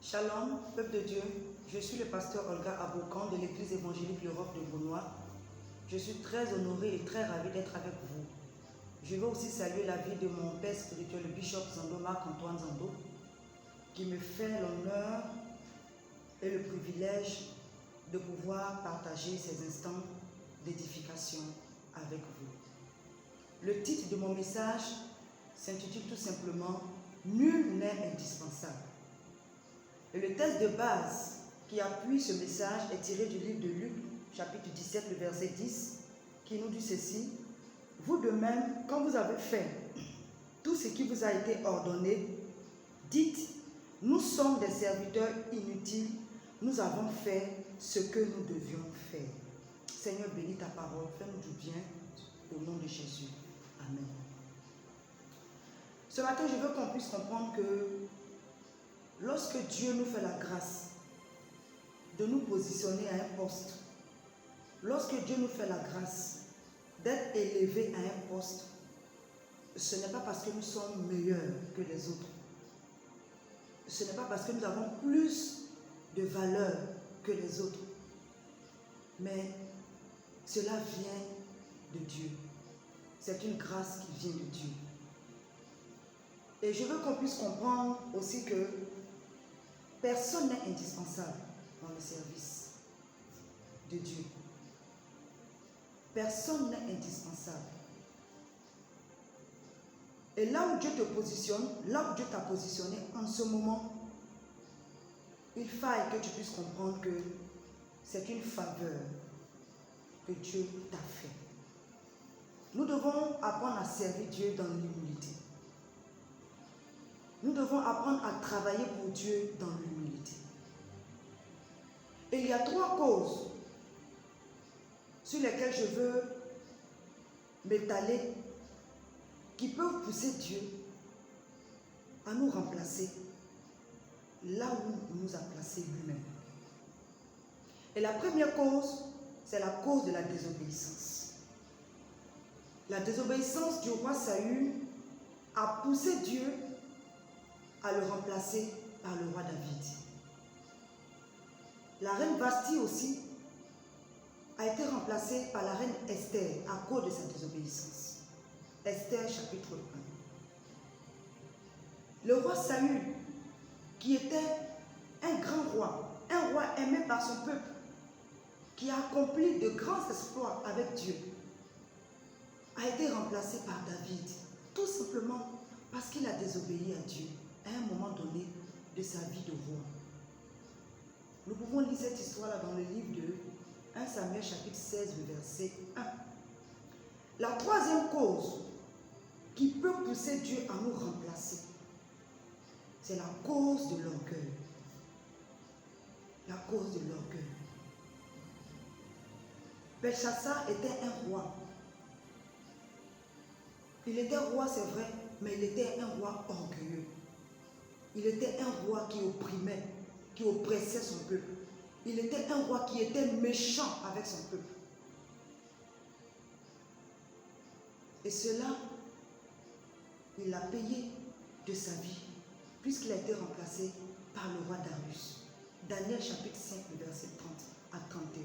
Shalom, peuple de Dieu, je suis le pasteur Olga Aboukan de l'église évangélique l'Europe de Beaunois. Je suis très honoré et très ravi d'être avec vous. Je veux aussi saluer la vie de mon père spirituel, le bishop Zando, Marc-Antoine Zando, qui me fait l'honneur et le privilège de pouvoir partager ces instants d'édification avec vous. Le titre de mon message s'intitule tout simplement « Nul n'est indispensable ». Et le texte de base qui appuie ce message est tiré du livre de Luc, chapitre 17, le verset 10, qui nous dit ceci. « Vous de même, quand vous avez fait tout ce qui vous a été ordonné, dites, nous sommes des serviteurs inutiles, nous avons fait ce que nous devions faire. » Seigneur, bénis ta parole, fais-nous du bien, au nom de Jésus. Amen. Ce matin, je veux qu'on puisse comprendre que lorsque Dieu nous fait la grâce de nous positionner à un poste, lorsque Dieu nous fait la grâce d'être élevés à un poste, ce n'est pas parce que nous sommes meilleurs que les autres. Ce n'est pas parce que nous avons plus de valeur que les autres. Mais cela vient de Dieu. C'est une grâce qui vient de Dieu. Et je veux qu'on puisse comprendre aussi que personne n'est indispensable dans le service de Dieu. Personne n'est indispensable. Et là où Dieu te positionne, là où Dieu t'a positionné en ce moment, il faille que tu puisses comprendre que c'est une faveur que Dieu t'a fait. Nous devons apprendre à servir Dieu dans l'humilité. Nous devons apprendre à travailler pour Dieu dans l'humilité. Et il y a trois causes sur lesquelles je veux m'étaler qui peuvent pousser Dieu à nous remplacer là où il nous a placés lui-même. Et la première cause, c'est la cause de la désobéissance. La désobéissance du roi Saül a poussé Dieu à le remplacer par le roi David. La reine Vashti aussi a été remplacée par la reine Esther à cause de sa désobéissance. Esther chapitre 1. Le roi Saül, qui était un roi aimé par son peuple, qui a accompli de grands exploits avec Dieu, a été remplacé par David, tout simplement parce qu'il a désobéi à Dieu à un moment donné de sa vie de roi. Nous pouvons lire cette histoire-là dans le livre de 1 Samuel chapitre 16, le verset 1. La troisième cause qui peut pousser Dieu à nous remplacer, c'est la cause de l'orgueil. La cause de l'orgueil. Belshazzar était un roi. Il était roi, c'est vrai, mais il était un roi orgueilleux. Il était un roi qui opprimait, qui oppressait son peuple. Il était un roi qui était méchant avec son peuple. Et cela, il l'a payé de sa vie, puisqu'il a été remplacé par le roi Darius. Daniel chapitre 5, le verset 30 à 31.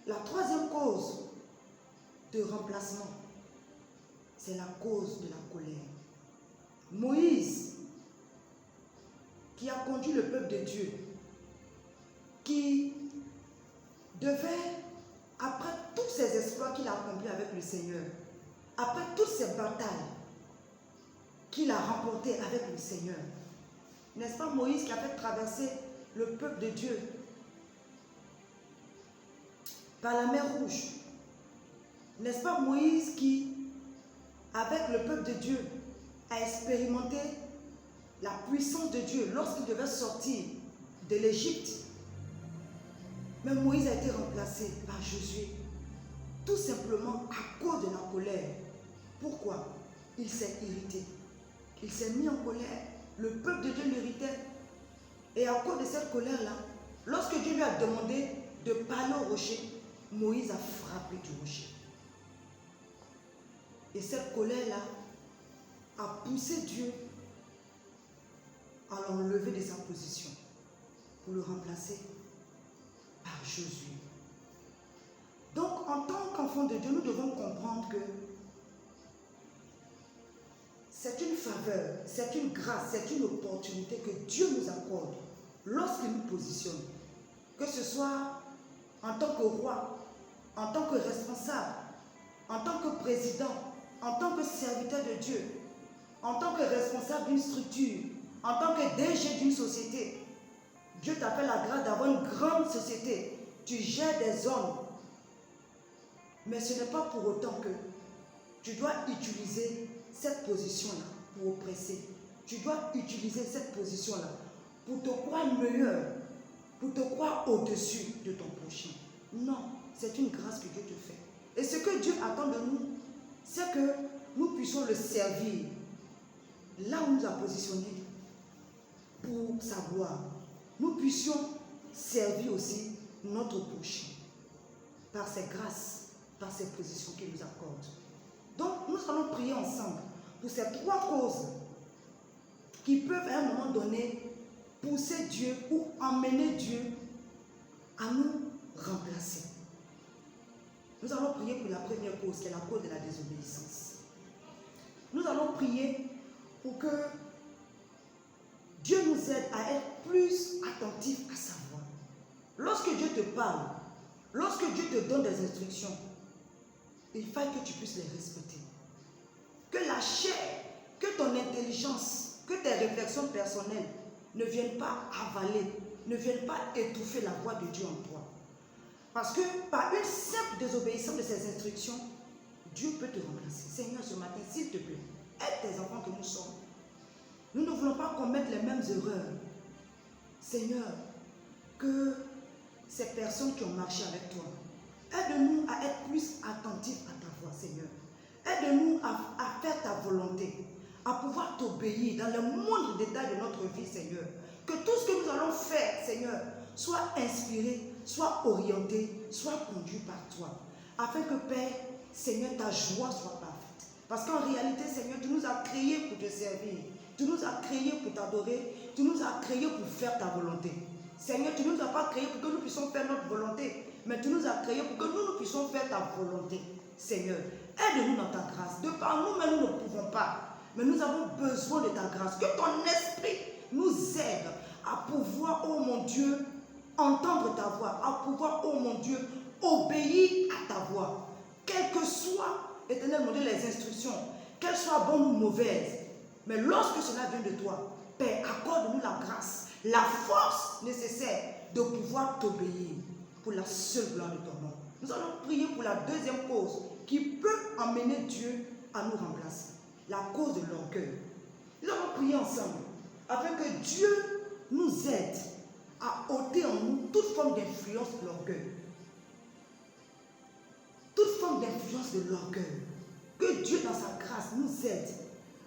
La troisième cause de remplacement, c'est la cause de la colère. Moïse, qui a conduit le peuple de Dieu, qui devait, après tous ces exploits qu'il a accomplis avec le Seigneur, après toutes ces batailles qu'il a remportées avec le Seigneur, n'est-ce pas Moïse qui a fait traverser le peuple de Dieu par la mer Rouge? N'est-ce pas Moïse qui, avec le peuple de Dieu, a expérimenté la puissance de Dieu lorsqu'il devait sortir de l'Égypte? Mais Moïse a été remplacé par Josué, tout simplement à cause de la colère. Pourquoi? Il s'est irrité. Il s'est mis en colère. Le peuple de Dieu l'irritait. Et à cause de cette colère-là, lorsque Dieu lui a demandé de parler au rocher, Moïse a frappé du rocher. Et cette colère-là a poussé Dieu à l'enlever de sa position pour le remplacer par Jésus. Donc, en tant qu'enfant de Dieu, nous devons comprendre que c'est une faveur, c'est une grâce, c'est une opportunité que Dieu nous accorde lorsqu'il nous positionne. Que ce soit en tant que roi, en tant que responsable, en tant que président, en tant que serviteur de Dieu, en tant que responsable d'une structure, en tant que DG d'une société. Dieu t'appelle la grâce d'avoir une grande société. Tu gères des hommes. Mais ce n'est pas pour autant que tu dois utiliser cette position-là pour oppresser. Tu dois utiliser cette position-là pour te croire meilleur, pour te croire au-dessus de ton prochain. Non, c'est une grâce que Dieu te fait. Et ce que Dieu attend de nous, c'est que nous puissions le servir là où nous a positionnés pour sa gloire. Nous puissions servir aussi notre prochain par ses grâces, par ses positions qu'il nous accorde. Donc, nous allons prier ensemble pour ces trois causes qui peuvent à un moment donné pousser Dieu ou emmener Dieu à nous remplacer. Nous allons prier pour la première cause, qui est la cause de la désobéissance. Nous allons prier pour que Dieu nous aide à être plus attentifs à sa voix. Lorsque Dieu te parle, lorsque Dieu te donne des instructions, il faut que tu puisses les respecter. Que la chair, que ton intelligence, que tes réflexions personnelles ne viennent pas avaler, ne viennent pas étouffer la voix de Dieu en toi. Parce que par une simple désobéissance de ces instructions, Dieu peut te remplacer. Seigneur, ce matin, s'il te plaît, aide tes enfants que nous sommes. Nous ne voulons pas commettre les mêmes erreurs. Seigneur, que ces personnes qui ont marché avec toi, aide-nous à être plus attentifs à ta voix, Seigneur. Aide-nous à faire ta volonté, à pouvoir t'obéir dans le moindre détail de notre vie, Seigneur. Que tout ce que nous allons faire, Seigneur, soit inspiré, soit orienté, soit conduit par toi. Afin que, Père, Seigneur, ta joie soit parfaite. Parce qu'en réalité, Seigneur, tu nous as créés pour te servir. Tu nous as créés pour t'adorer. Tu nous as créés pour faire ta volonté. Seigneur, tu ne nous as pas créés pour que nous puissions faire notre volonté, mais tu nous as créés pour que nous puissions faire ta volonté. Seigneur, aide-nous dans ta grâce. De par nous-mêmes, nous ne pouvons pas. Mais nous avons besoin de ta grâce. Que ton esprit nous aide à pouvoir, oh mon Dieu, entendre ta voix, à pouvoir, oh mon Dieu, obéir à ta voix. Quelles que soient, Éternel mon Dieu, les instructions, qu'elles soient bonnes ou mauvaises, mais lorsque cela vient de toi, Père, accorde-nous la grâce, la force nécessaire de pouvoir t'obéir pour la seule gloire de ton nom. Nous allons prier pour la deuxième cause qui peut emmener Dieu à nous remplacer, la cause de l'orgueil. Nous allons prier ensemble afin que Dieu nous aide à ôter en nous toute forme d'influence de l'orgueil. Toute forme d'influence de l'orgueil. Que Dieu dans sa grâce nous aide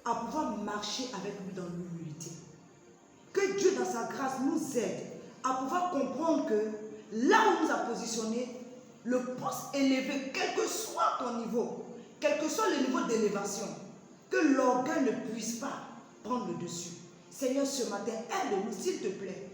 à pouvoir marcher avec lui dans l'humilité. Que Dieu dans sa grâce nous aide à pouvoir comprendre que là où il nous a positionné, le poste élevé, quel que soit ton niveau, quel que soit le niveau d'élévation, que l'orgueil ne puisse pas prendre le dessus. Seigneur, ce matin, aide-nous, s'il te plaît.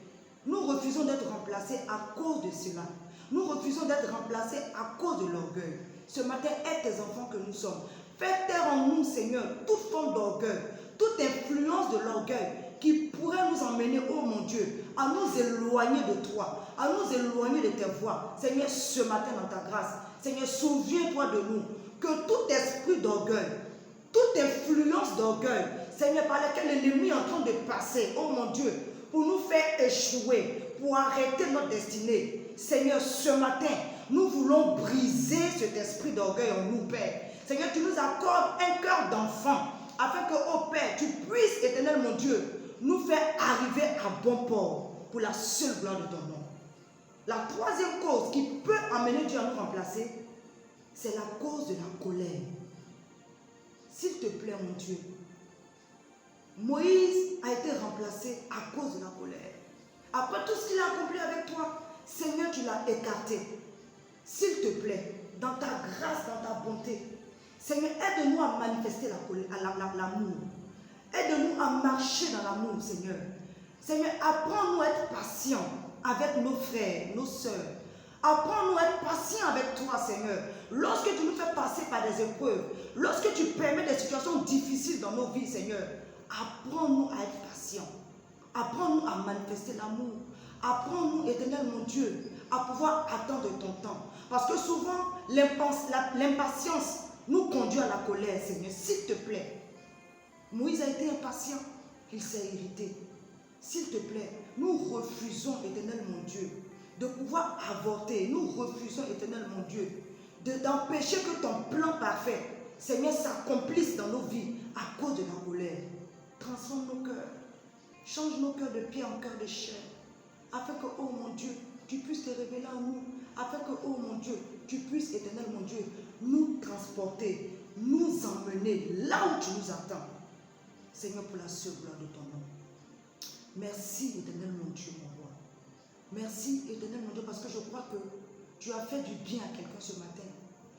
Nous refusons d'être remplacés à cause de cela. Nous refusons d'être remplacés à cause de l'orgueil. Ce matin, aide tes enfants que nous sommes. Fais taire en nous, Seigneur, toute forme d'orgueil, toute influence de l'orgueil qui pourrait nous emmener, oh mon Dieu, à nous éloigner de toi, à nous éloigner de tes voies. Seigneur, ce matin dans ta grâce, Seigneur, souviens-toi de nous, que tout esprit d'orgueil, toute influence d'orgueil, Seigneur, par laquelle l'ennemi est en train de passer, oh mon Dieu, pour nous faire échouer, pour arrêter notre destinée. Seigneur, ce matin, nous voulons briser cet esprit d'orgueil en nous, Père. Seigneur, tu nous accordes un cœur d'enfant, afin que, oh Père, tu puisses, Éternel mon Dieu, nous faire arriver à bon port pour la seule gloire de ton nom. La troisième cause qui peut amener Dieu à nous remplacer, c'est la cause de la colère. S'il te plaît, mon Dieu, Moïse a été remplacé à cause de la colère. Après tout ce qu'il a accompli avec toi, Seigneur, tu l'as écarté. S'il te plaît, dans ta grâce, dans ta bonté, Seigneur, aide-nous à manifester l'amour. Aide-nous à marcher dans l'amour, Seigneur. Seigneur, apprends-nous à être patients avec nos frères, nos sœurs. Apprends-nous à être patients avec toi, Seigneur. Lorsque tu nous fais passer par des épreuves, lorsque tu permets des situations difficiles dans nos vies, Seigneur, apprends-nous à être patients. Apprends-nous à manifester l'amour. Apprends-nous, Éternel mon Dieu, à pouvoir attendre ton temps. Parce que souvent, l'impatience nous conduit à la colère, Seigneur. S'il te plaît, Moïse a été impatient, il s'est irrité. S'il te plaît, nous refusons, Éternel mon Dieu, de pouvoir avorter. Nous refusons, Éternel mon Dieu, d'empêcher que ton plan parfait, Seigneur, s'accomplisse dans nos vies à cause de la colère. Transforme nos cœurs. Change nos cœurs de pierre en cœur de chair. Afin que, oh mon Dieu, tu puisses te révéler à nous. Afin que, oh mon Dieu, tu puisses, Éternel mon Dieu, nous transporter, nous emmener là où tu nous attends. Seigneur, pour la seule gloire de ton nom. Merci, Éternel mon Dieu, mon roi. Merci, Éternel mon Dieu, parce que je crois que tu as fait du bien à quelqu'un ce matin.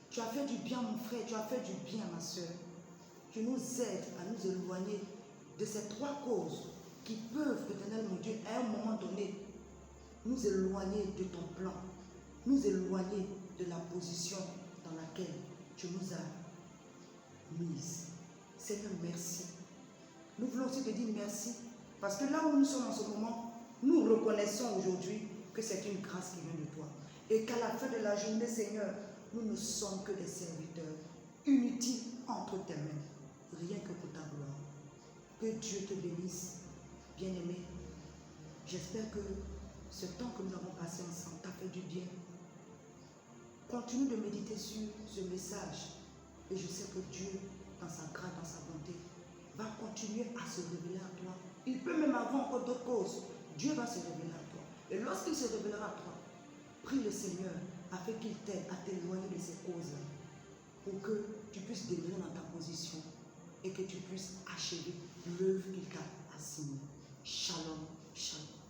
Tu as fait du bien à mon frère, tu as fait du bien à ma soeur. Tu nous aides à nous éloigner de ces trois causes qui peuvent, Éternel mon Dieu, à un moment donné, nous éloigner de ton plan, nous éloigner de la position dans laquelle tu nous as mises. Seigneur, merci. Nous voulons aussi te dire merci, parce que là où nous sommes en ce moment, nous reconnaissons aujourd'hui que c'est une grâce qui vient de toi. Et qu'à la fin de la journée, Seigneur, nous ne sommes que des serviteurs, inutiles entre tes mains, rien que pour ta gloire. Que Dieu te bénisse, bien-aimé. J'espère que ce temps que nous avons passé ensemble t'a fait du bien. Continue de méditer sur ce message. Et je sais que Dieu, dans sa grâce, dans sa bonté, va continuer à se révéler à toi. Il peut même avoir encore d'autres causes. Dieu va se révéler à toi. Et lorsqu'il se révélera à toi, prie le Seigneur afin qu'il t'aide à t'éloigner de ces causes pour que tu puisses demeurer dans ta position et que tu puisses achever l'œuvre qu'il t'a assignée. Shalom, shalom.